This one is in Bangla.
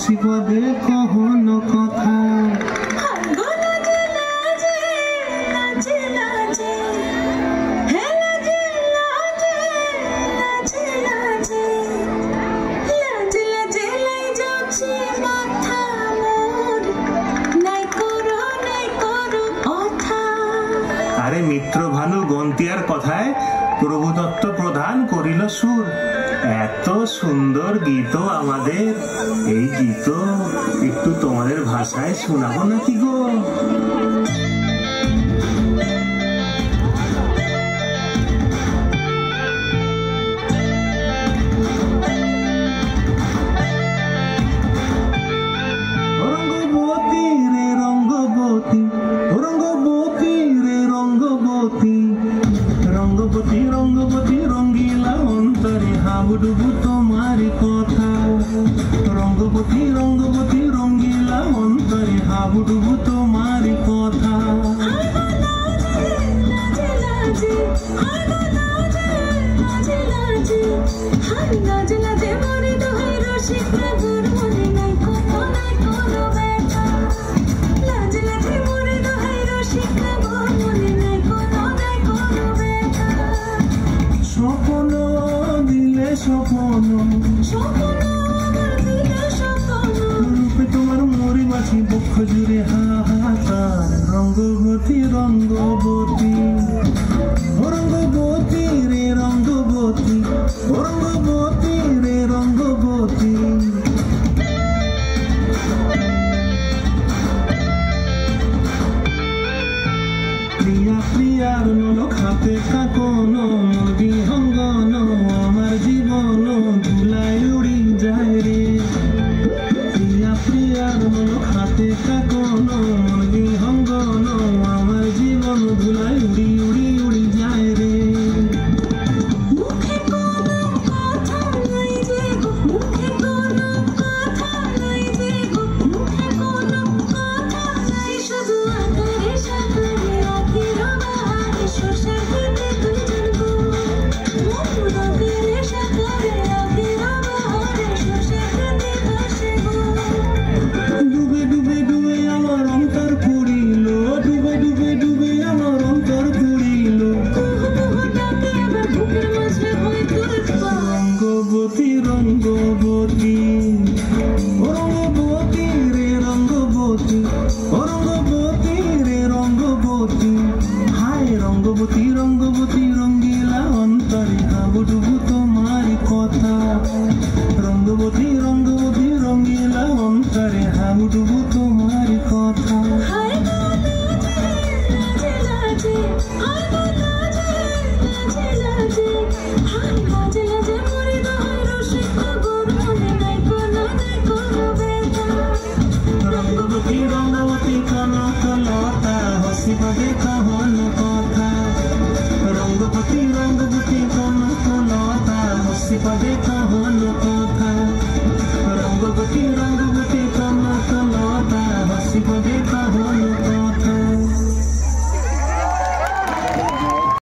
हसी पदे कहन कथा আরে মিত্র ভানু গন্তিয়ার কথায় প্রভুদত্ত প্রধান করিল সুর। এত সুন্দর গীত আমাদের, এই গীত একটু তোমাদের ভাষায় শোনাবো নাকি গো? रंगबती रे रंगबती, रंगबती रे रंगबती, रंगबती रंगबती रंगीला अंतरे हाबुडुबु तुम्हारी कथा। रंगबती रंगबती रंगीला अंतरे हाबुडुबु तुम्हारी कथा। স্বপ্ন দিলে স্বপ্ন রূপে তোমার মরি বাছি বক্ষ জুড়ে হাহাকার। রঙ্গবতী রঙ্গবতী, রঙ্গবতী রে রঙ্গবতী, রঙ্গবতী রে রঙ্গবতী। প্রিয়া প্রিয়ার নলক হাতে কাকন নদী হঙ্গন আমার জীবন ধুলায় উড়ি যায় রে। প্রিয়া প্রিয়ার নলক হাতে কাকন নদী হঙ্গন আমার জীবন ধুলায় উড়ি উড়ি উড়ি যায় রে। ডুবে ডুবে ডুবে আমার অন্তর পুরিল, ডুবে ডুবে ডুবে আমার অন্তর পুরিল। রঙ্গবতী রঙ্গবতী, রঙ্গবতী রে রঙ্গবতী, রঙ্গবতী রে রঙ্গবতী। হায় রঙ্গবতী রঙ্গবতী রঙ্গিলা অন্তরে হাবুডুবু তোমারি কথা। রঙ্গবতী রঙ্গবতী রঙ্গিলা অন্তরে হাবুডুবু তোমারি কথা। রঙ্গবতী রঙ্গবতী কনক লতা হসি পদে कहन কথা। রঙ্গবতী রঙ্গবতী কনক লতা হসি পদে कहन